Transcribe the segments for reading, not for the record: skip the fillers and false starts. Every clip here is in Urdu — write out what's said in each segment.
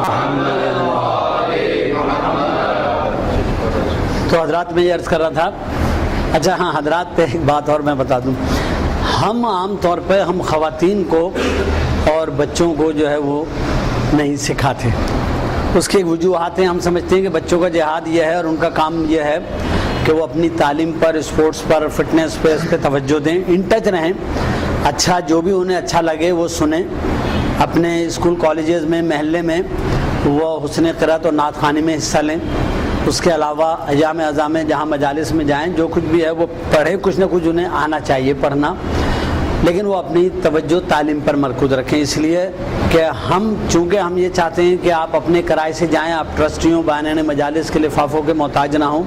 تو حضرات میں یہ عرض کر رہا تھا، اچھا ہاں حضرات پہ ایک بات اور میں بتا دوں، ہم عام طور پہ ہم خواتین کو اور بچوں کو جو ہے وہ نہیں سکھاتے. اس کی وجوہات ہیں، ہم سمجھتے ہیں کہ بچوں کا جہاد یہ ہے اور ان کا کام یہ ہے کہ وہ اپنی تعلیم پر، اسپورٹس پر، فٹنس پہ، اس پہ توجہ دیں، ان ٹچ رہیں. اچھا جو بھی انہیں اچھا لگے وہ سنیں، اپنے اسکول کالجز میں، محلے میں وہ حسن قرأت اور نعت خوانی میں حصہ لیں. اس کے علاوہ ایام اعزاں میں جہاں مجالس میں جائیں، جو کچھ بھی ہے وہ پڑھیں، کچھ نہ کچھ انہیں آنا چاہیے پڑھنا، لیکن وہ اپنی توجہ تعلیم پر مرکوز رکھیں. اس لیے کہ چونکہ ہم یہ چاہتے ہیں کہ آپ اپنے کرائے سے جائیں، آپ ٹرسٹیوں، بانین مجالس کے لفافوں کے محتاج نہ ہوں.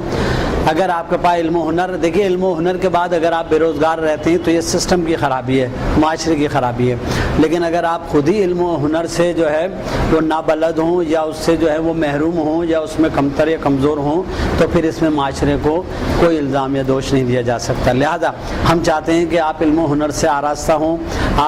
اگر آپ کے پاس علم و ہنر، دیکھیے علم و ہنر کے بعد اگر آپ بے روزگار رہتے ہیں تو یہ سسٹم کی خرابی ہے، معاشرے کی خرابی ہے. لیکن اگر آپ خود ہی علم و ہنر سے جو ہے وہ نابلد ہوں یا اس سے جو ہے وہ محروم ہوں یا اس میں کمتر یا کمزور ہوں، تو پھر اس میں معاشرے کو کوئی الزام یا دوش نہیں دیا جا سکتا. لہذا ہم چاہتے ہیں کہ آپ علم و ہنر سے آراستہ ہوں،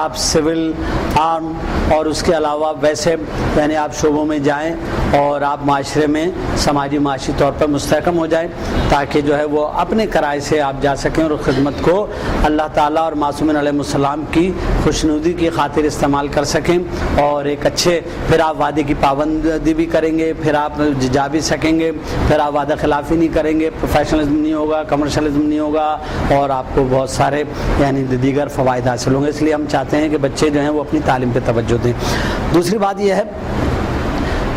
آپ سول، آرم اور اس کے علاوہ ویسے یعنی آپ شعبوں میں جائیں اور آپ معاشرے میں سماجی معاشی طور پر مستحکم ہو جائیں، تاکہ جو ہے وہ اپنے کرائے سے آپ جا سکیں اور خدمت کو اللہ تعالیٰ اور معصومین علیہ السلام کی خوشنودی کی خاطر استعمال کر سکیں. اور ایک اچھے پھر آپ وعدے کی پابندی بھی کریں گے، پھر آپ جا بھی سکیں گے، پھر آپ وعدہ خلافی نہیں کریں گے، پروفیشنلزم نہیں ہوگا، کمرشلزم نہیں ہوگا، اور آپ کو بہت سارے یعنی دیگر فوائد حاصل ہوں گے. اس لیے ہم چاہتے ہیں کہ بچے جو ہیں وہ اپنی تعلیم پہ توجہ دیں. دوسری بات یہ ہے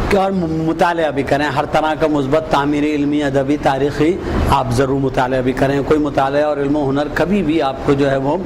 کہ اور مطالعہ بھی کریں، ہر طرح کا مثبت تعمیری، علمی، ادبی، تاریخی آپ ضرور مطالعہ بھی کریں. کوئی مطالعہ اور علم و ہنر کبھی بھی آپ کو جو ہے وہ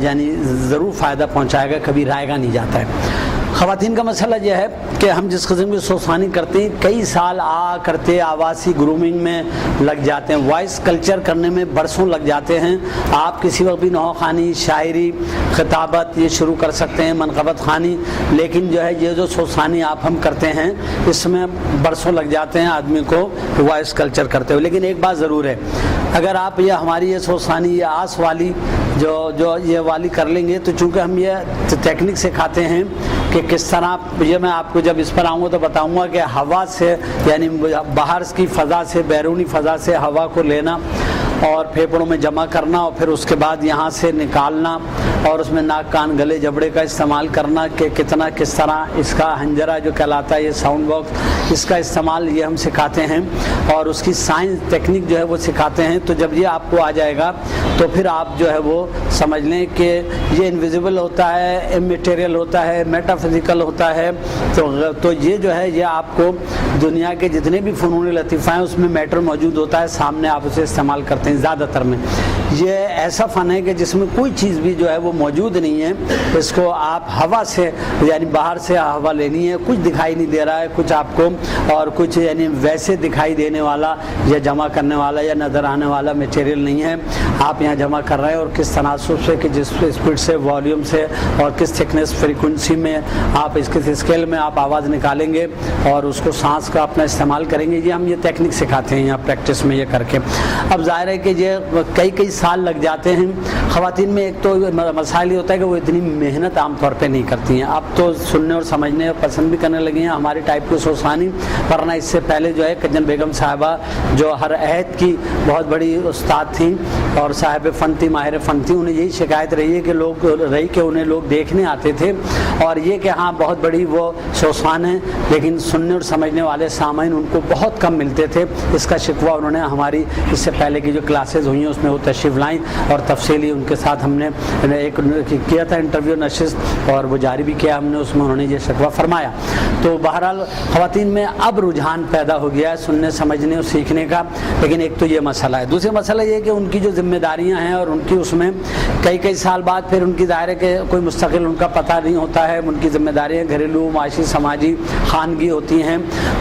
یعنی ضرور فائدہ پہنچائے گا، کبھی رائے گا نہیں جاتا ہے. خواتین کا مسئلہ یہ ہے کہ ہم جس قسم کی سوسانی کرتے ہیں، کئی سال کرتے آواسی گرومنگ میں لگ جاتے ہیں، وائس کلچر کرنے میں برسوں لگ جاتے ہیں. آپ کسی وقت بھی نوح خوانی، شاعری، خطابت یہ شروع کر سکتے ہیں، منقبت خوانی، لیکن جو ہے یہ جو سوسانی آپ ہم کرتے ہیں اس میں برسوں لگ جاتے ہیں آدمی کو وائس کلچر کرتے ہوئے. لیکن ایک بات ضرور ہے، اگر آپ یہ ہماری یہ سوسانی یا آس والی جو یہ والی کر لیں گے، تو چونکہ ہم یہ ٹیکنیک سکھاتے ہیں کہ کس طرح، یہ میں آپ کو جب اس پر آؤں گا تو بتاؤں گا کہ ہوا سے یعنی باہر کی فضا سے، بیرونی فضا سے ہوا کو لینا اور پھیپھڑوں میں جمع کرنا اور پھر اس کے بعد یہاں سے نکالنا اور اس میں ناک، کان، گلے، جبڑے کا استعمال کرنا کہ کتنا کس طرح اس کا ہنجرہ جو کہلاتا ہے، یہ ساؤنڈ باکس، اس کا استعمال یہ ہم سکھاتے ہیں اور اس کی سائنس ٹیکنیک جو ہے وہ سکھاتے ہیں. تو جب یہ آپ کو آ جائے گا تو پھر آپ جو ہے وہ سمجھ لیں کہ یہ انویزیبل ہوتا ہے، امیٹیریل ہوتا ہے، میٹا فزیکل ہوتا ہے. تو یہ جو ہے یہ آپ کو دنیا کے جتنے بھی فنون لطیفہ ہیں اس میں میٹر موجود ہوتا ہے، سامنے آپ اسے استعمال کرتے ہیں. زیادہ تر میں یہ ایسا فن ہے کہ جس میں کوئی چیز بھی جو ہے وہ موجود نہیں ہے، اس کو آپ ہوا سے یعنی باہر سے ہوا لینی ہے، کچھ دکھائی نہیں دے رہا ہے کچھ آپ کو، اور کچھ یعنی ویسے دکھائی دینے والا یا جمع کرنے والا یا نظر آنے والا میٹیریل نہیں ہے. آپ یہاں جمع کر رہے ہیں اور کس تناسب سے، کہ جس اسپیڈ سے، والیوم سے اور کس تھکنس، فریکوینسی میں آپ اس کے اسکیل میں آپ آواز نکالیں گے اور اس کو سانس کا اپنا استعمال کریں گے. یہ ہم یہ ٹیکنیک سکھاتے ہیں یہاں پریکٹس میں یہ کر کے. اب ظاہر ہے کہ یہ کئی سال لگ جاتے ہیں. خواتین میں ایک تو مسائل یہ ہوتا ہے کہ وہ اتنی محنت عام طور پہ نہیں کرتی ہیں. اب تو سننے اور سمجھنے اور پسند بھی کرنے لگی ہیں ہمارے ٹائپ کی سوسانی، ورنہ اس سے پہلے جو ہے کجن بیگم صاحبہ جو ہر عہد کی بہت بڑی استاد تھیں اور صاحب فن تھی، ماہر فن تھی، انہیں یہی شکایت رہی ہے کہ انہیں لوگ دیکھنے آتے تھے اور یہ کہ ہاں بہت بڑی وہ سوسان ہیں، لیکن سننے اور سمجھنے والے سامعین ان کو بہت کم ملتے تھے. اس کا شکوہ انہوں نے ہماری اس سے پہلے کی جو کلاسز ہوئی ہیں اس میں وہ تشریف لائیں اور تفصیلی ان کے ساتھ ہم نے ایک کیا تھا انٹرویو نشست اور وہ جاری بھی کیا ہم نے، اس میں انہوں نے یہ شکوہ فرمایا. تو بہرحال خواتین میں اب رجحان پیدا ہو گیا ہے سننے، سمجھنے اور سیکھنے کا. لیکن ایک تو یہ مسئلہ ہے. دوسرا مسئلہ یہ کہ ان کی جو ذمہ داریاں ہیں اور ان کی اس میں کئی سال بعد پھر ان کی ظاہر ہے کہ کوئی مستقل ان کا پتہ نہیں ہوتا ہے. ان کی ذمہ داریاں گھریلو، معاشی، سماجی، خانگی ہوتی ہیں،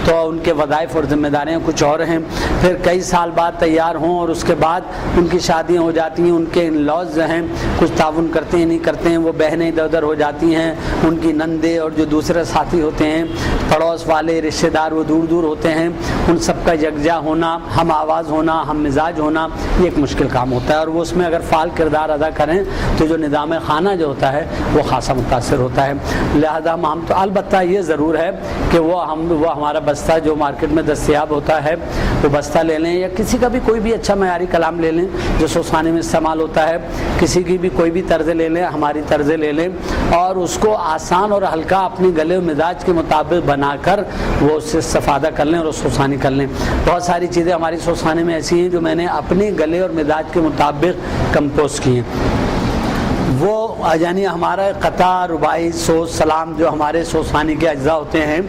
تو ان کے وظائف اور ذمہ داریاں کچھ اور ہیں. پھر کئی سال بعد تیار ہوں اور اس کے بعد ان کی شادیاں ہو جاتی ہیں، ان کے لاز جو ہیں کچھ تعاون کرتے ہیں نہیں کرتے ہیں، وہ بہنیں ادھر ادھر ہو جاتی ہیں، ان کی نندے اور جو دوسرے ساتھی ہوتے ہیں پڑوس والے رشتہ دار وہ دور دور ہوتے ہیں، ان سب کا یکجا ہونا، ہم آواز ہونا، ہم مزاج ہونا، یہ ایک مشکل کام ہوتا ہے، اور وہ اس میں اگر فعال کردار ادا کریں تو جو نظام خانہ جو ہوتا ہے وہ خاصا متاثر ہوتا ہے۔ لہذا ہم تو البتہ یہ ضرور ہے کہ وہ ہمارا بستہ جو مارکیٹ میں دستیاب ہوتا ہے وہ بستہ لے لیں، یا کسی کا بھی کوئی بھی اچھا معیاری کلام لے لیں جو سوسانی میں استعمال ہوتا ہے، کسی کی بھی کوئی بھی طرز لے لیں، ہماری طرز لے لیں، اور اس کو آسان اور ہلکا اپنے گلے و مزاج کے مطابق بنا کر وہ اس سے استفادہ کر لیں اور سوسانی کر لیں۔ بہت ساری چیزیں ہماری سوسانی میں ایسی ہیں جو میں نے اپنے گلے اور مزاج کے مطابق کمپوز کی ہیں۔ وہ یعنی ہمارا قطع، رباعی، سوز، سلام جو ہمارے سوسانی کے اجزاء ہوتے ہیں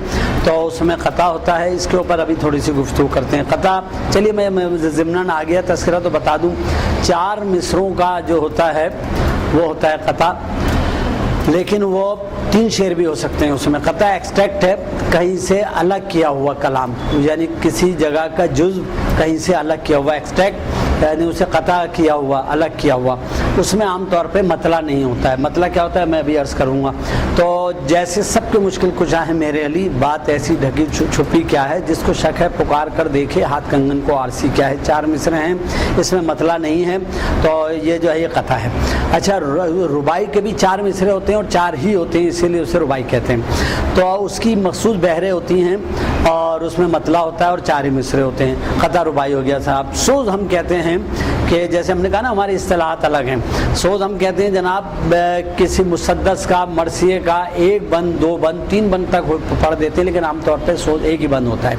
تو اس میں قطع ہوتا ہے، اس کے اوپر ابھی تھوڑی سی گفتگو کرتے ہیں۔ قطع چلیے میں ضمناً آ گیا تذکرہ تو بتا دوں، 4 مصروں کا جو ہوتا ہے وہ ہوتا ہے قطع، لیکن وہ 3 شعر بھی ہو سکتے ہیں۔ اس میں قطع ایکسٹریکٹ ہے، کہیں سے الگ کیا ہوا کلام، یعنی کسی جگہ کا جزء کہیں سے الگ کیا ہوا، ایکسٹریکٹ یعنی اسے قطع کیا ہوا، الگ کیا ہوا۔ اس میں عام طور پہ مطلع نہیں ہوتا ہے۔ مطلع کیا ہوتا ہے میں ابھی عرض کروں گا۔ تو جیسے سب کے مشکل کشا ہے میرے علی، بات ایسی ڈھکی چھپی کیا ہے، جس کو شک ہے پکار کر دیکھے ہاتھ کنگن کو آرسی کیا ہے۔ 4 مصرے ہیں، اس میں مطلع نہیں ہے، تو یہ جو ہے یہ قطع ہے۔ اچھا، رباعی کے بھی 4 مصرے ہوتے ہیں اور 4 ہی ہوتے ہیں، اسی لیے اسے رباعی کہتے ہیں۔ تو اس کی مخصوص بہریں ہوتی ہیں اور اس میں مطلع ہوتا ہے اور 4 ہی مصرے ہوتے ہیں۔ قطع رباعی ہو گیا صاحب۔ سوز ہم کہتے ہیں کہ جیسے ہم نے کہا نا ہماری اصطلاحات الگ ہیں۔ سوز ہم کہتے ہیں جناب کسی مسدس کا، مرثیے کا 1 بند، 2 بند، 3 بند تک پڑھ دیتے ہیں، لیکن عام طور پہ سوز 1 ہی بند ہوتا ہے۔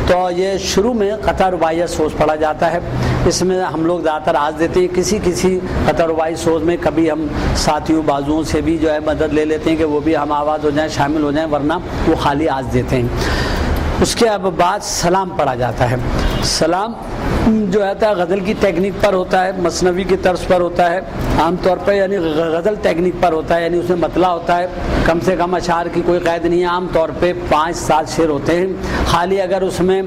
تو یہ شروع میں قطع رباعیہ سوز پڑھا جاتا ہے، اس میں ہم لوگ زیادہ تر آز دیتے ہیں۔ کسی قطع رباعی سوز میں کبھی ہم ساتھیوں بازوؤں سے بھی جو ہے مدد لے لیتے ہیں کہ وہ بھی ہم آواز ہو جائیں، شامل ہو جائیں، ورنہ وہ خالی آز دیتے ہیں۔ اس کے اب بعد سلام پڑھا جاتا ہے۔ سلام جو ہے غزل کی ٹیکنیک پر ہوتا ہے، مثنوی کی طرز پر ہوتا ہے، عام طور پر یعنی غزل ٹیکنیک پر ہوتا ہے، یعنی اس میں مطلع ہوتا ہے، کم سے کم اشعار کی کوئی قید نہیں ہے، عام طور پہ 5-7 شعر ہوتے ہیں۔ خالی اگر اس میں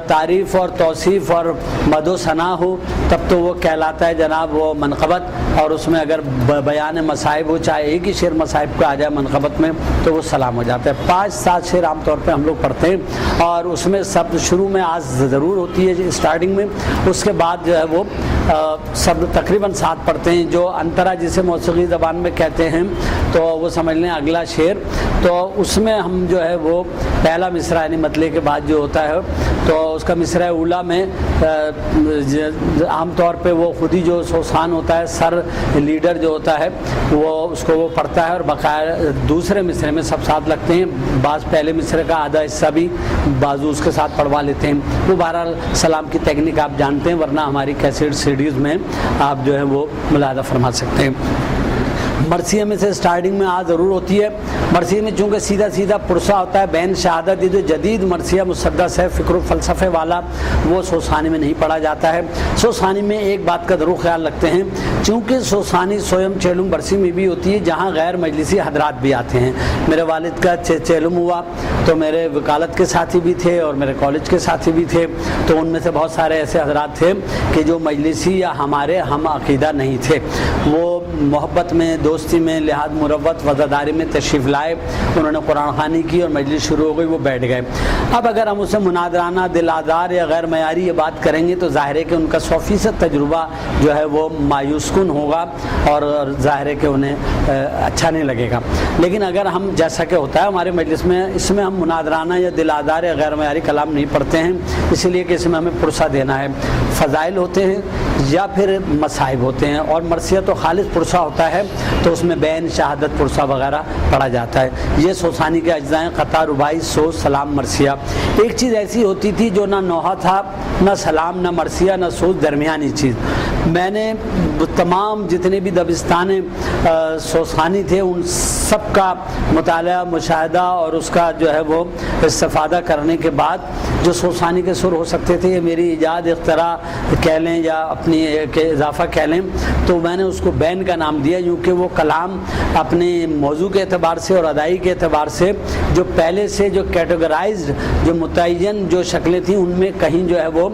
تعریف اور توصیف اور مدح و ثنا ہو تب تو وہ کہلاتا ہے جناب وہ منقبت، اور اس میں اگر بیان مصائب ہو، چاہے ایک ہی شعر مصائب کا آ جائے منقبت میں، تو وہ سلام ہو جاتا ہے۔ 5-7 شعر عام طور پہ ہم لوگ پڑھتے ہیں، اور اس میں سب شروع میں آز ضرور ہوتی ہے اسٹارٹنگ میں، اس کے بعد جو ہے وہ سب تقریباً 7 پڑھتے ہیں۔ جو انترا جسے موسیقی زبان میں کہتے ہیں تو وہ سمجھ لیں اگلا شعر، تو اس میں ہم جو ہے وہ پہلا مصرع یعنی مطلع کے بعد جو ہوتا ہے تو اس کا مصرع اولا میں عام طور پہ وہ خود ہی جو سوسان ہوتا ہے، سر لیڈر جو ہوتا ہے وہ اس کو وہ پڑھتا ہے، اور بقایا دوسرے مصرع میں سب ساتھ لگتے ہیں۔ بعض پہلے مصرع کا آدھا حصہ بھی بازو اس کے ساتھ پڑھوا لیتے ہیں۔ وہ بہرحال سلام کی ٹیکنیک آپ جانتے ہیں، ورنہ ہماری کیسٹ سیڈیز میں آپ جو ہے وہ ملاحظہ فرما سکتے ہیں۔ مرثیے میں سے سٹارٹنگ میں ضرور ہوتی ہے۔ مرثیے میں چونکہ سیدھا سیدھا پرسہ ہوتا ہے، بین شہادت، یہ جو جدید مرثیہ مسدس ہے فکر و فلسفے والا، وہ سوسانی میں نہیں پڑھا جاتا ہے۔ سوسانی میں ایک بات کا ضرور خیال رکھتے ہیں، چونکہ سوسانی سویم چیلم برسی میں بھی ہوتی ہے جہاں غیر مجلسی حضرات بھی آتے ہیں۔ میرے والد کا چیلم ہوا تو میرے وکالت کے ساتھی بھی تھے اور میرے کالج کے ساتھی بھی تھے، تو ان میں سے بہت سارے ایسے حضرات تھے کہ جو مجلسی یا ہمارے ہم عقیدہ نہیں تھے، وہ محبت میں، دوستی میں، لحاظ مروت وزاداری میں تشریف لائے، انہوں نے قرآن خوانی کی اور مجلس شروع ہو گئی، وہ بیٹھ گئے۔ اب اگر ہم اسے مناظرانہ، دل آزار یا غیر معیاری یہ بات کریں گے تو ظاہر ہے کہ ان کا 100% تجربہ جو ہے وہ مایوس کن ہوگا اور ظاہر ہے کہ انہیں اچھا نہیں لگے گا۔ لیکن اگر ہم جیسا کہ ہوتا ہے ہمارے مجلس میں، اس میں ہم مناظرانہ یا دل آزار یا غیر معیاری کلام نہیں پڑھتے ہیں، اس لیے کہ اس میں ہمیں پرسہ دینا ہے۔ فضائل ہوتے ہیں یا پھر مصائب ہوتے ہیں، اور مرثیہ تو خالص پرسہ ہوتا ہے تو اس میں بین شہادت پرسہ وغیرہ پڑھا جاتا ہے۔ یہ سوسانی کے اجزاء ہیں: قطع، رباعی، سوز، سلام، مرثیہ۔ ایک چیز ایسی ہوتی تھی جو نہ نوحہ تھا، نہ سلام، نہ مرثیہ، نہ سوز، درمیانی چیز۔ میں نے تمام جتنے بھی دبستان سوسانی تھے ان سب کا مطالعہ، مشاہدہ اور اس کا جو ہے وہ استفادہ کرنے کے بعد جو سوسانی کے سر ہو سکتے تھے، یہ میری ایجاد، اختراع کہہ لیں یا اپنی اضافہ کہہ لیں، تو میں نے اس کو بین کا نام دیا، کیونکہ وہ کلام اپنے موضوع کے اعتبار سے اور ادائی کے اعتبار سے جو پہلے سے جو کیٹیگرائزڈ، جو متعین جو شکلیں تھیں، ان میں کہیں جو ہے وہ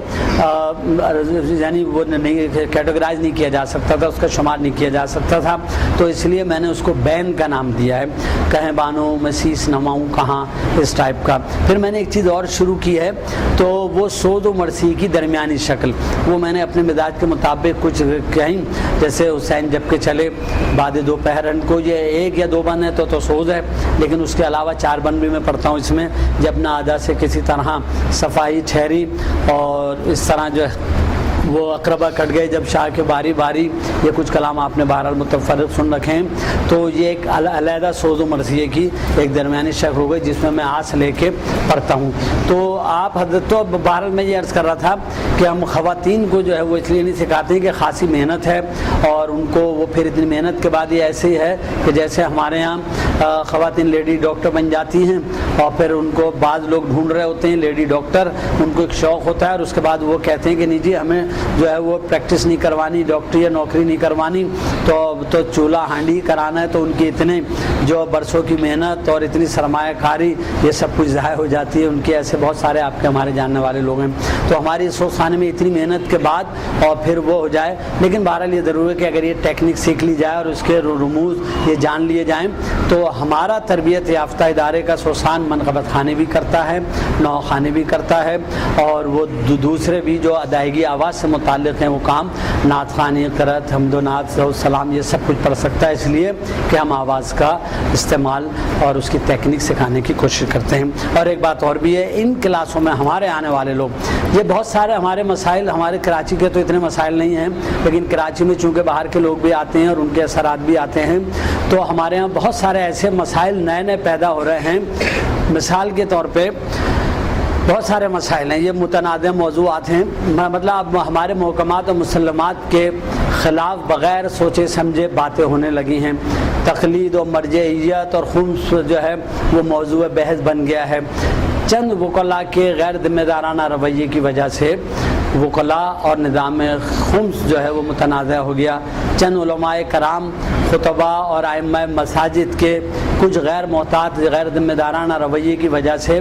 یعنی وہ نہیں کیٹیگرائز نہیں کیا جا سکتا۔ سکتا تھا, اس کا شمار نہیں کیا جا سکتا تھا, تو اس لیے میں نے اس کو بین کا نام دیا ہے, کہیں بانو میں سیس نماؤں کہاں, اس ٹائپ کا. پھر میں نے ایک چیز اور شروع کی ہے, تو وہ سود و مرثی کی درمیانی شکل, وہ میں نے اپنے مزاج کے مطابق کچھ کہیں, جیسے حسین جب کے چلے بعد دوپہر کو یہ 1 یا 2 بند ہے تو سوز ہے, لیکن اس کے علاوہ 4 بند بھی میں پڑھتا ہوں اس میں. جب نہ ادا سے کسی طرح صفائی ٹھہری, اور اس طرح جو ہے وہ اقربہ کٹ گئے جب شاہ کے باری باری, یہ کچھ کلام آپ نے بہرحال متفرق سن رکھے ہیں. تو یہ ایک علیحدہ سوز و مرثیے کی ایک درمیانی شکل ہو گئی جس میں میں آس لے کے پڑھتا ہوں. تو آپ حضرت, تو بہرحال میں یہ عرض کر رہا تھا کہ ہم خواتین کو جو ہے وہ اس لیے نہیں سکھاتے ہیں کہ خاصی محنت ہے, اور ان کو وہ پھر اتنی محنت کے بعد یہ ایسے ہی ہے کہ جیسے ہمارے یہاں خواتین لیڈی ڈاکٹر بن جاتی ہیں, اور پھر ان کو بعض لوگ ڈھونڈ رہے ہوتے ہیں لیڈی ڈاکٹر, ان کو ایک شوق ہوتا ہے, اور اس کے بعد وہ کہتے ہیں کہ نہیں جی ہمیں جو ہے وہ پریکٹس نہیں کروانی, ڈاکٹری یا نوکری نہیں کروانی, تو چولہا ہانڈی کرانا ہے. تو ان کی اتنے جو برسوں کی محنت اور اتنی سرمایہ کاری یہ سب کچھ ضائع ہو جاتی ہے. ان کے ایسے بہت سارے آپ کے ہمارے جاننے والے لوگ ہیں. تو ہماری سوچ خانے میں اتنی محنت کے بعد اور پھر وہ ہو جائے, لیکن بہرحال یہ ضرور ہے کہ اگر یہ ٹیکنیک سیکھ لی جائے اور اس کے رموز یہ جان لیے جائیں, تو ہمارا تربیت یافتہ ادارے کا سوسان منقبت خانے بھی کرتا ہے, نو خانے بھی کرتا ہے, اور وہ دوسرے بھی جو ادائیگی آواز سے متعلق ہیں وہ کام, نعت خوانی, قرأت, حمد و نعت, سلام, یہ سب کچھ پڑھ سکتا ہے, اس لیے کہ ہم آواز کا استعمال اور اس کی تکنیک سکھانے کی کوشش کرتے ہیں. اور ایک بات اور بھی ہے, ان کلاسوں میں ہمارے آنے والے لوگ, یہ بہت سارے ہمارے مسائل, ہمارے کراچی کے تو اتنے مسائل نہیں ہیں, لیکن کراچی میں چونکہ باہر کے لوگ بھی آتے ہیں اور ان کے اثرات بھی آتے ہیں, تو ہمارے ہاں بہت سارے ایسے مسائل نئے پیدا ہو رہے ہیں. مثال کے طور پہ بہت سارے مسائل ہیں, یہ متنازع موضوعات ہیں, مطلب ہمارے محکمات اور مسلمات کے خلاف بغیر سوچے سمجھے باتیں ہونے لگی ہیں. تقلید و مرجعیت اور خمس جو ہے وہ موضوع بحث بن گیا ہے. چند وکلاء کے غیر ذمہ دارانہ رویے کی وجہ سے وکلاء اور نظام خمس جو ہے وہ متنازع ہو گیا. چند علماء کرام, خطباء اور ائمہ مساجد کے کچھ غیر محتاط, غیر ذمہ دارانہ رویے کی وجہ سے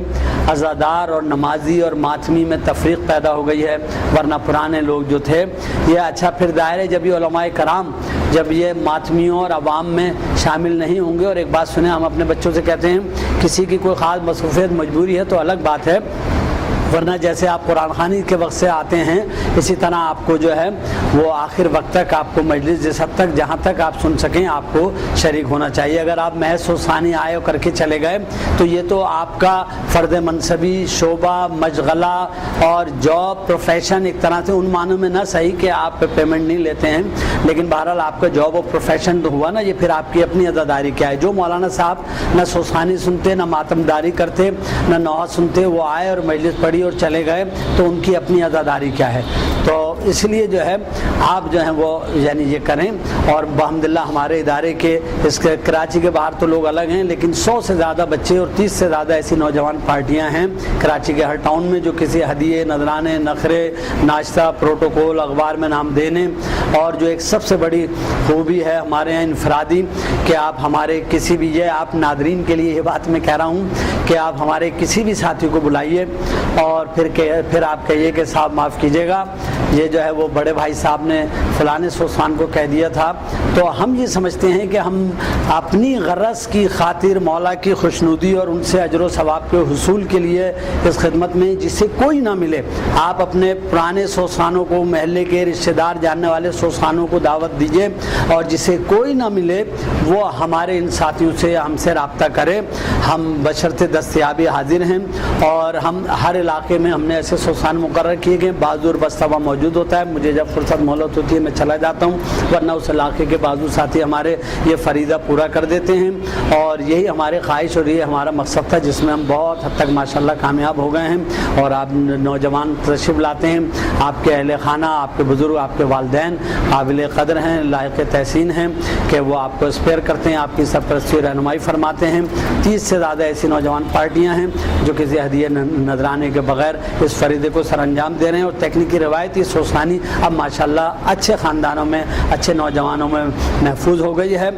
عزادار اور نمازی اور ماتمی میں تفریق پیدا ہو گئی ہے. ورنہ پرانے لوگ جو تھے یہ, اچھا پھر ظاہر ہے جب یہ علماء کرام جب یہ ماتمیوں اور عوام میں شامل نہیں ہوں گے, اور ایک بات سنیں, ہم اپنے بچوں سے کہتے ہیں کسی کی کوئی خاص مصروفیت مجبوری ہے تو الگ بات ہے, ورنہ جیسے آپ قرآن خوانی کے وقت سے آتے ہیں اسی طرح آپ کو جو ہے وہ آخر وقت تک آپ کو مجلس جس حد تک جہاں تک آپ سن سکیں آپ کو شریک ہونا چاہیے. اگر آپ محض ثانی آئے اور کر کے چلے گئے تو یہ تو آپ کا فرد منصبی, شعبہ, مشغلہ اور جاب, پروفیشن ایک طرح سے ان معنوں میں نہ صحیح کہ آپ پیمنٹ نہیں لیتے ہیں, لیکن بہرحال آپ کا جاب اور پروفیشن تو ہوا نا. یہ پھر آپ کی اپنی عزاداری کیا ہے. جو مولانا صاحب نہ سوسانی سنتے, نہ ماتمداری کرتے, نہ نوحہ سنتے, وہ آئے اور مجلس پڑھی اور چلے گئے, تو ان کی اپنی عزاداری کیا ہے. تو اس لیے جو ہے آپ جو ہیں وہ یعنی یہ کریں. اور الحمدللہ ہمارے ادارے کے اس کے کراچی کے باہر تو لوگ الگ ہیں, لیکن 100 سے زیادہ بچے اور 30 سے زیادہ ایسی نوجوان پارٹیاں ہیں کراچی کے ہر ٹاؤن میں جو کسی ہدیے, نذرانے, نخرے, ناشتہ, پروٹوکول, اخبار میں نام دینے. اور جو ایک سب سے بڑی خوبی ہے ہمارے یہاں انفرادی, کہ آپ ہمارے کسی بھی, یہ آپ ناظرین کے لیے یہ بات میں کہہ رہا ہوں کہ آپ ہمارے کسی بھی ساتھی کو بلائیے اور پھر آپ کہیے کہ صاحب معاف کیجیے گا, یہ جو ہے وہ بڑے بھائی صاحب نے فلاں سوسان کو کہہ دیا تھا. تو ہم یہ سمجھتے ہیں کہ ہم اپنی غرض کی خاطر مولا کی خوشنودی اور ان سے اجر و ثواب کے حصول کے لیے اس خدمت میں, جسے کوئی نہ ملے, آپ اپنے پرانے سوسانوں کو, محلے کے رشتہ دار جاننے والے سوسانوں کو دعوت دیجیے, اور جسے کوئی نہ ملے وہ ہمارے ان ساتھیوں سے, ہم سے رابطہ کرے. ہم بشرط دستیابی حاضر ہیں, اور ہم ہر علاقے میں ہم نے ایسے سوسان مقرر کیے گئے. بازور بستہ موجود ہوتا ہے, مجھے جب فرصت مہلت ہوتی ہے میں چلا جاتا ہوں, ورنہ اس علاقے کے بازو ساتھی ہمارے یہ فریضہ پورا کر دیتے ہیں. اور یہی ہماری خواہش اور یہ ہمارا مقصد تھا جس میں ہم بہت حد تک ماشاءاللہ کامیاب ہو گئے ہیں. اور آپ نوجوان تشریف لاتے ہیں, آپ کے اہل خانہ, آپ کے بزرگ, آپ کے والدین قابل قدر ہیں, لائق تحسین ہیں کہ وہ آپ کو اسپیئر کرتے ہیں, آپ کی سرپرستی رہنمائی فرماتے ہیں. 30 سے زیادہ ایسی نوجوان پارٹیاں ہیں جو کسی ہدیے نذرانے کے بغیر اس فریضے کو سر انجام دے رہے ہیں. اور تکنیکی روایتی سوسانی اب ماشاءاللہ اچھے خاندانوں میں اچھے نوجوانوں میں محفوظ ہو گئی ہے،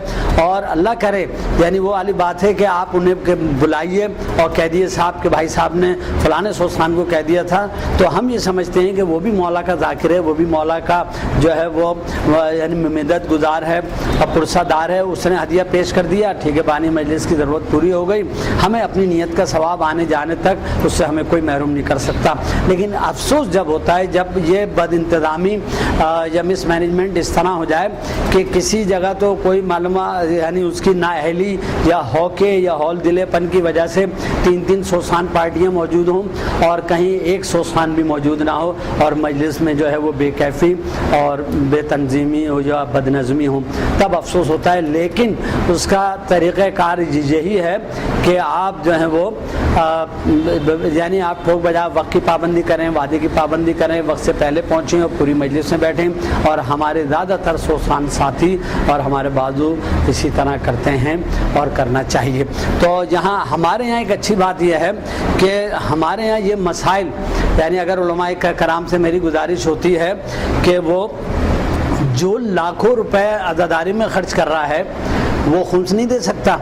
اور اللہ کرے یعنی وہ والی بات ہے کہ آپ انہیں بلائیے اور کہہ دیے صاحب کہ بھائی صاحب نے فلاں سوسان کو کہہ دیا تھا، تو ہم یہ سمجھتے ہیں کہ وہ بھی مولا کا ذاکر ہے، وہ بھی مولا کا جو ہے وہ یعنی مدد گزار ہے اور پرسہ دار ہے، اس نے ہدیہ پیش کر دیا، ٹھیک ہے، بانی مجلس کی ضرورت پوری ہو گئی، ہمیں اپنی نیت کا ثواب آنے جانے تک اس سے ہمیں کوئی محروم نہیں کر سکتا۔ لیکن افسوس جب ہوتا ہے جب یہ بد انتظامی یا مس مینجمنٹ اس طرح ہو جائے کہ کسی جگہ تو کوئی معلومات یعنی اس کی نااہلی یا ہوکے یا ہول دلے پن کی وجہ سے 3 سوسان پارٹیاں موجود ہوں اور کہیں ایک سوسان بھی موجود نہ ہو اور مجلس میں جو ہے وہ بے کیفی اور بے تنظیمی ہو یا بد نظمی ہوں، تب افسوس ہوتا ہے۔ لیکن اس کا طریقہ کار یہی ہے کہ آپ جو ہیں وہ یعنی آپ ٹھوک بجا وقت کی پابندی کریں، وعدے کی پابندی کریں، وقت سے پہلے پہنچیں اور پوری مجلس میں بیٹھیں، اور ہمارے زیادہ تر سوسان ساتھی اور ہمارے بازو اسی طرح کرتے ہیں اور کرنا چاہیے۔ تو یہاں ہمارے یہاں ایک اچھی بات یہ ہے کہ ہمارے یہاں یہ مسائل یعنی اگر علماء کرام سے میری گزارش ہوتی ہے کہ وہ جو لاکھوں روپے عزاداری میں خرچ کر رہا ہے وہ خمس نہیں دے سکتا،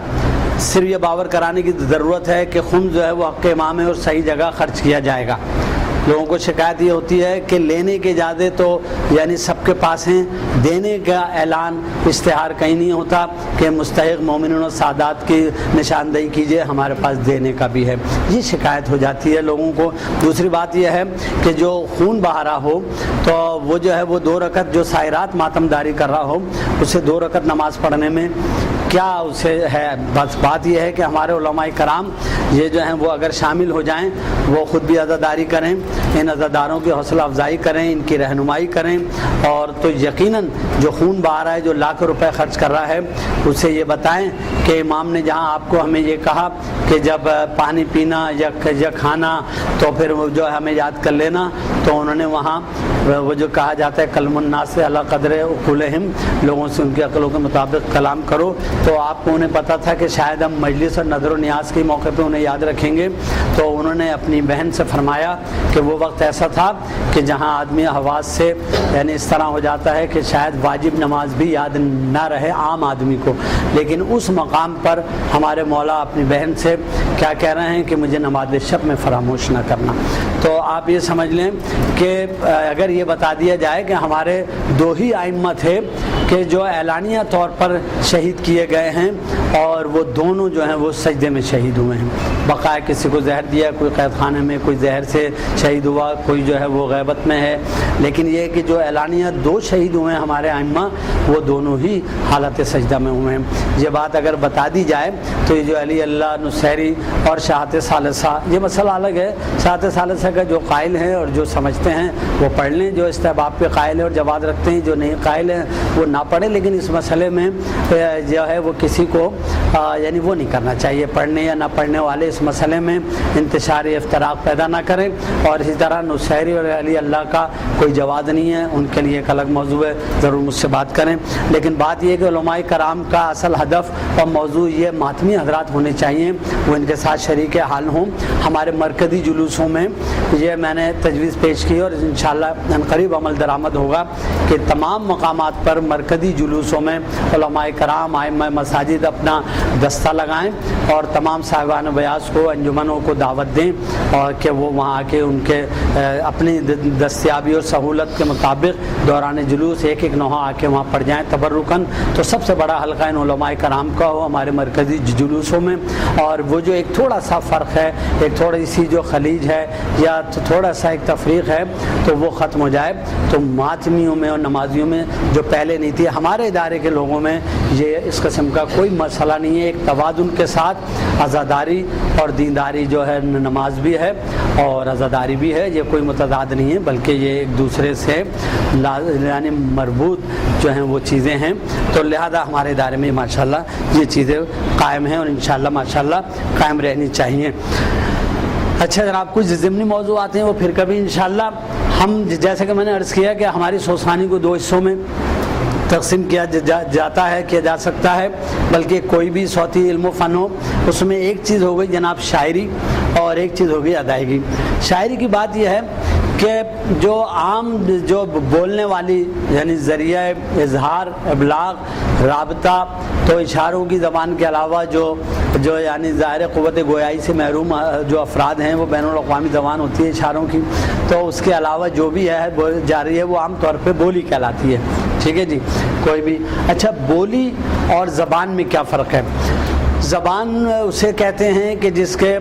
صرف یہ باور کرانے کی ضرورت ہے کہ خمس جو ہے وہ حق امام ہے اور صحیح جگہ خرچ کیا جائے گا۔ لوگوں کو شکایت یہ ہوتی ہے کہ لینے کے اجازت تو یعنی سب کے پاس ہیں، دینے کا اعلان اشتہار کہیں نہیں ہوتا کہ مستحق مومنین و سادات کی نشاندہی کیجئے، ہمارے پاس دینے کا بھی ہے، یہ شکایت ہو جاتی ہے لوگوں کو۔ دوسری بات یہ ہے کہ جو خون بہا رہا ہو تو وہ جو ہے وہ 2 رکعت جو سائرات ماتمداری کر رہا ہو اسے 2 رکعت نماز پڑھنے میں کیا اسے ہے؟ بس بات یہ ہے کہ ہمارے علماء کرام یہ جو ہیں وہ اگر شامل ہو جائیں، وہ خود بھی عزاداری کریں، ان عزاداروں کی حوصلہ افزائی کریں، ان کی رہنمائی کریں، اور تو یقیناً جو خون بہا رہا ہے جو لاکھ روپے خرچ کر رہا ہے اسے یہ بتائیں کہ امام نے جہاں آپ کو ہمیں یہ کہا کہ جب پانی پینا یا کھانا تو پھر وہ جو ہمیں یاد کر لینا، تو انہوں نے وہاں وہ جو کہا جاتا ہے کلم الناس علی قدر عقولہم، لوگوں سے ان کی عقلوں کے مطابق کلام کرو، تو آپ کو انہیں پتہ تھا کہ شاید ہم مجلس اور نظر و نیاز کے موقع پہ انہیں یاد رکھیں گے، تو انہوں نے اپنی بہن سے فرمایا کہ وہ وقت ایسا تھا کہ جہاں آدمی حواس سے یعنی اس طرح ہو جاتا ہے کہ شاید واجب نماز بھی یاد نہ رہے عام آدمی کو، لیکن اس مقام پر ہمارے مولا اپنی بہن سے کیا کہہ رہے ہیں کہ مجھے نماز شب میں فراموش نہ کرنا۔ تو آپ یہ سمجھ لیں کہ اگر یہ بتا دیا جائے کہ ہمارے 2 ہی ائمہ تھے کہ جو اعلانیہ طور پر شہید کیے گئے ہیں اور وہ دونوں جو ہیں وہ سجدے میں شہید ہوئے ہیں، بقایا کسی کو زہر دیا، کوئی قید خانے میں، کوئی زہر سے شہید ہوا، کوئی جو ہے وہ غیبت میں ہے، لیکن یہ کہ جو اعلانیہ 2 شہید ہوئے ہیں ہمارے ائمہ وہ دونوں ہی حالت سجدہ میں ہوئے ہیں۔ یہ بات اگر بتا دی جائے تو یہ جو علی اللہ نصیری اور شہادت ثالثہ یہ مسئلہ الگ ہے، شہادت ثالثہ کا جو قائل ہیں اور جو سمجھتے ہیں وہ پڑھ لیں، جو استحباب پہ قائل ہے اور جواز رکھتے ہیں، جو نہیں قائل ہیں وہ نہ پڑھیں، لیکن اس مسئلے میں جو ہے وہ کسی کو یعنی وہ نہیں کرنا چاہیے، پڑھنے یا نہ پڑھنے والے اس مسئلے میں انتشار افتراق پیدا نہ کریں، اور اسی طرح نصیری اور علی اللہ کا کوئی جواز نہیں ہے، ان کے لیے ایک الگ موضوع ہے، ضرور مجھ سے بات کریں۔ لیکن بات یہ ہے کہ علماء کرام کا اصل ہدف اور موضوع یہ ماتمی حضرات ہونے چاہیے، وہ ان کے ساتھ شریک حال ہوں۔ ہمارے مرکزی جلوسوں میں یہ میں نے تجویز پیش کی اور انشاءاللہ قریب عمل درآمد ہوگا کہ تمام مقامات پر مرکزی جلوسوں میں علماء کرام ائمہ مساجد اپنا دستہ لگائیں اور تمام صاحبان بیاض کو انجمنوں کو دعوت دیں اور کہ وہ وہاں آ کے ان کے اپنی دستیابی اور سہولت کے مطابق دوران جلوس ایک نوحہ آ کے وہاں پڑھ جائیں تبرکاً۔ تو سب سے بڑا حلقہ ان علماء کرام کا ہو ہمارے مرکزی جلوسوں میں، اور وہ جو ایک تھوڑا سا فرق ہے، ایک تھوڑی سی جو خلیج ہے یا تھوڑا سا ایک تفریق ہے تو وہ ختم ہو جائے۔ تو ماتمیوں میں اور نمازیوں میں جو پہلے نہیں تھی، ہمارے ادارے کے لوگوں میں یہ اس قسم کا کوئی مسئلہ نہیں ہے، ایک توازن کے ساتھ عزاداری اور دینداری جو ہے نماز بھی ہے اور عزاداری بھی ہے، یہ کوئی متضاد نہیں ہے، بلکہ یہ ایک دوسرے سے یعنی مربوط جو ہیں وہ چیزیں ہیں۔ تو لہذا ہمارے ادارے میں ماشاءاللہ یہ چیزیں قائم ہیں اور انشاءاللہ ماشاءاللہ قائم رہنی چاہیے۔ اچھا جناب، کچھ ضمنی موضوعات ہیں وہ پھر کبھی انشاءاللہ ہم، جیسے کہ میں نے عرض کیا کہ ہماری سوسانی کو 2 حصوں میں تقسیم کیا جاتا ہے، کیا جا سکتا ہے، بلکہ کوئی بھی صوتی علم و فن ہو اس میں ایک چیز ہو گئی جناب شاعری اور ایک چیز ہو گئی ادائیگی۔ شاعری کی بات یہ ہے کہ جو عام جو بولنے والی یعنی ذریعہ اظہار، ابلاغ، رابطہ، تو اشاروں کی زبان کے علاوہ جو یعنی ظاہر قوت گویائی سے محروم جو افراد ہیں وہ بین الاقوامی زبان ہوتی ہے اشاروں کی، تو اس کے علاوہ جو بھی ہے جاری ہے وہ عام طور پہ بولی کہلاتی ہے. ٹھیک ہے جی. کوئی بھی اچھا، بولی اور زبان میں کیا فرق ہے؟ زبان اسے کہتے ہیں کہ جس کے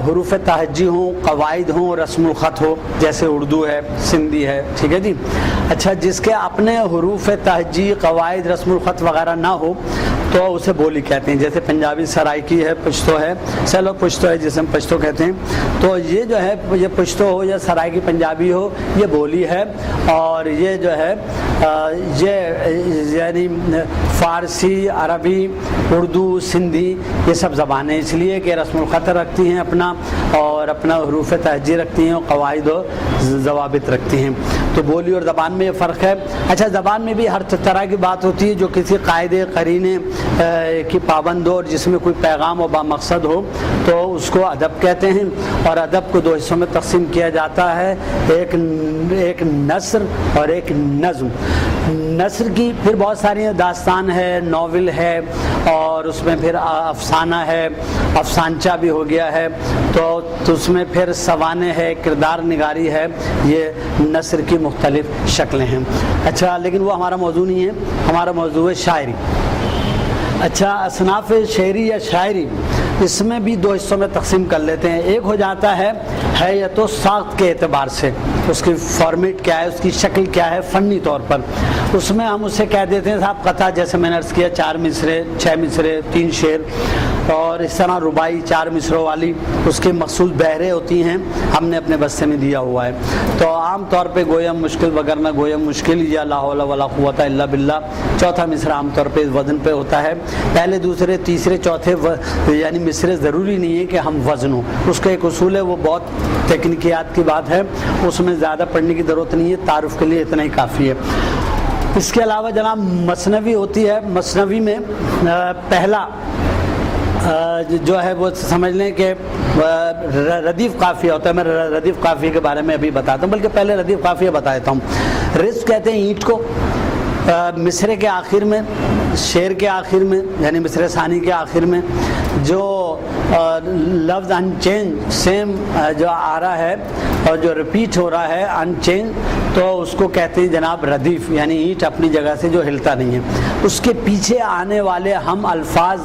حروف تہجی ہوں، قواعد ہوں، رسم الخط ہو، جیسے اردو ہے، سندھی ہے. ٹھیک ہے جی. اچھا، جس کے اپنے حروف تہجی، قواعد، رسم الخط وغیرہ نہ ہو تو اسے بولی کہتے ہیں. جیسے پنجابی سرائکی ہے، پشتو ہے، سیلو پشتو ہے جسے ہم پشتو کہتے ہیں. تو یہ جو ہے یہ پشتو ہو یا سرائکی پنجابی ہو یہ بولی ہے. اور یہ جو ہے یہ یعنی فارسی، عربی، اردو، سندھی یہ سب زبانیں اس لیے کہ رسم الخط رکھتی ہیں اپنا، اور اپنا حروف تہجی رکھتی ہیں، اور قواعد و ضوابط رکھتی ہیں. تو بولی اور زبان میں یہ فرق ہے. اچھا، زبان میں بھی ہر طرح کی بات ہوتی ہے جو کسی قاعدے، قرینے کی پابند ہو اور جس میں کوئی پیغام و بامقصد ہو تو اس کو ادب کہتے ہیں. اور ادب کو دو حصوں میں تقسیم کیا جاتا ہے، ایک نثر اور ایک نظم. نثر کی پھر بہت ساری داستان ہے، ناول ہے، اور اس میں پھر افسانہ ہے، افسانچہ بھی ہو گیا ہے، تو اس میں پھر سوانح ہے، کردار نگاری ہے. یہ نثر کی مختلف شکلیں ہیں. اچھا، لیکن وہ ہمارا موضوع نہیں ہے، ہمارا موضوع ہے شاعری. اچھا، اصناف شعری یا شاعری اس میں بھی دو حصوں میں تقسیم کر لیتے ہیں. ایک ہو جاتا ہے حیت و ساخت کے اعتبار سے، اس کی فارمیٹ کیا ہے، اس کی شکل کیا ہے فنی طور پر. اس میں ہم اسے کہہ دیتے ہیں صاحب قطعہ، جیسے میں نے عرض کیا 4 مصرے، 6 مصرے، 3 شعر، اور اس طرح رباعی 4 مصروں والی اس کی مخصوص بہریں ہوتی ہیں، ہم نے اپنے بستے میں دیا ہوا ہے. تو عام طور پہ گویم مشکل وگرنہ گویم مشکل یا لا حول ولا قوت الا باللہ، چوتھا مصرع عام طور پہ وزن پہ ہوتا ہے. پہلے، دوسرے، تیسرے، چوتھے یعنی مصرے ضروری نہیں ہے کہ ہم وزن ہوں، اس کا ایک اصول ہے، وہ بہت تکنیکیات کی بات ہے، اس میں زیادہ پڑھنے کی ضرورت نہیں ہے، تعارف کے لیے اتنا ہی کافی ہے. اس کے علاوہ جناب مثنوی ہوتی ہے. مثنوی میں پہلا جو ہے وہ سمجھ لیں کہ ردیف قافیہ ہوتا ہے. میں ردیف قافیہ کے بارے میں ابھی بتاتا ہوں، بلکہ پہلے ردیف قافیہ بتا دیتا ہوں. رزق کہتے ہیں اینٹ کو. مصرے کے آخر میں، شعر کے آخر میں یعنی مصرع ثانی کے آخر میں جو لفظ ان چینج سیم جو آ رہا ہے اور جو ریپیٹ ہو رہا ہے ان چینج، تو اس کو کہتے ہیں جناب ردیف، یعنی اینٹ اپنی جگہ سے جو ہلتا نہیں ہے. اس کے پیچھے آنے والے ہم الفاظ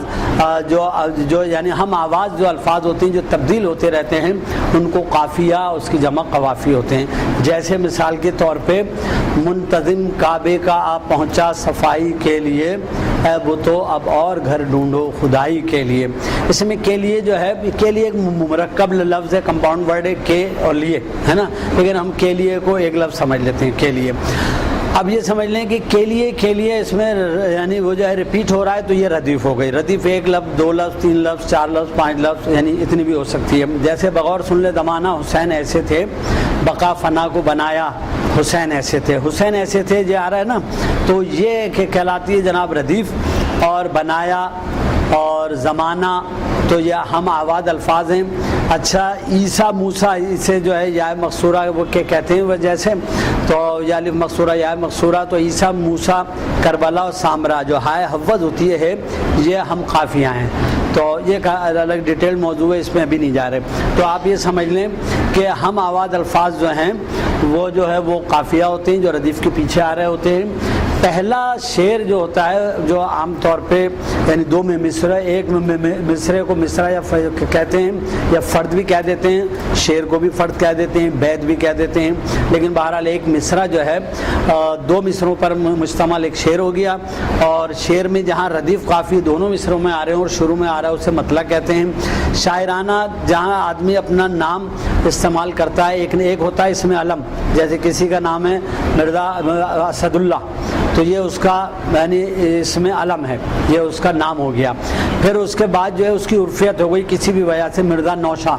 جو یعنی ہم آواز جو الفاظ ہوتے ہیں جو تبدیل ہوتے رہتے ہیں ان کو قافیہ، اس کی جمع قوافی ہوتے ہیں. جیسے مثال کے طور پہ منتظم کعبے کا آپ پہنچا صفائی کے لیے، اے بتو اب اور گھر ڈھونڈو خدائی کے لیے. اس میں کے لیے جو ہے، کے لیے ایک مرکب لفظ ہے، کمپاؤنڈ ورڈ ہے کے اور لیے، ہے نا، لیکن ہم کے لیے کو ایک لفظ سمجھ لیتے ہیں، کے لیے. اب یہ سمجھ لیں کہ کے لیے اس میں یعنی وہ جو ہے ریپیٹ ہو رہا ہے تو یہ ردیف ہو گئی. ردیف 1 لفظ، 2 لفظ، 3 لفظ، 4 لفظ، 5 لفظ، یعنی اتنی بھی ہو سکتی ہے. جیسے بغور سن لے زمانہ حسین ایسے تھے، بقا فنا کو بنایا حسین ایسے تھے. حسین ایسے تھے جو آ رہا ہے نا، تو یہ کہلاتی ہے جناب ردیف. اور بنایا اور زمانہ تو یہ ہم آواز الفاظ ہیں. اچھا، عیسیٰ موسیٰ، اسے جو ہے یا مقصورہ وہ کہتے ہیں، وہ جیسے تو یا الف مقصورہ یا مقصورہ، تو عیسیٰ موسیٰ کربلا اور سامرا جو ہائے حفظ ہوتی ہے یہ ہم قافیہ ہیں. تو یہ الگ ڈیٹیل موضوع ہے، اس میں ابھی نہیں جا رہے. تو آپ یہ سمجھ لیں کہ ہم آواز الفاظ جو ہیں وہ جو ہے وہ قافیہ ہوتے ہیں جو ردیف کے پیچھے آ رہے ہوتے ہیں. پہلا شعر جو ہوتا ہے جو عام طور پہ یعنی 2 میں مصرع، ایک میں مصرے کو مصرع یا کہتے ہیں یا فرد بھی کہہ دیتے ہیں، شعر کو بھی فرد کہہ دیتے ہیں، بیت بھی کہہ دیتے ہیں. لیکن بہرحال ایک مصرع جو ہے 2 مصروں پر مشتمل ایک شعر ہو گیا. اور شعر میں جہاں ردیف قافی دونوں مصروں میں آ رہے ہیں اور شروع میں آ رہا ہے اسے مطلق کہتے ہیں. شاعرانہ جہاں آدمی اپنا نام استعمال کرتا ہے، ایک ہوتا ہے اس میں علم، جیسے کسی کا نام ہے مرزا اسد اللہ، تو یہ اس کا یعنی اس میں علم ہے، یہ اس کا نام ہو گیا. پھر اس کے بعد جو ہے اس کی عرفیت ہو گئی کسی بھی وجہ سے، مرزا نوشا،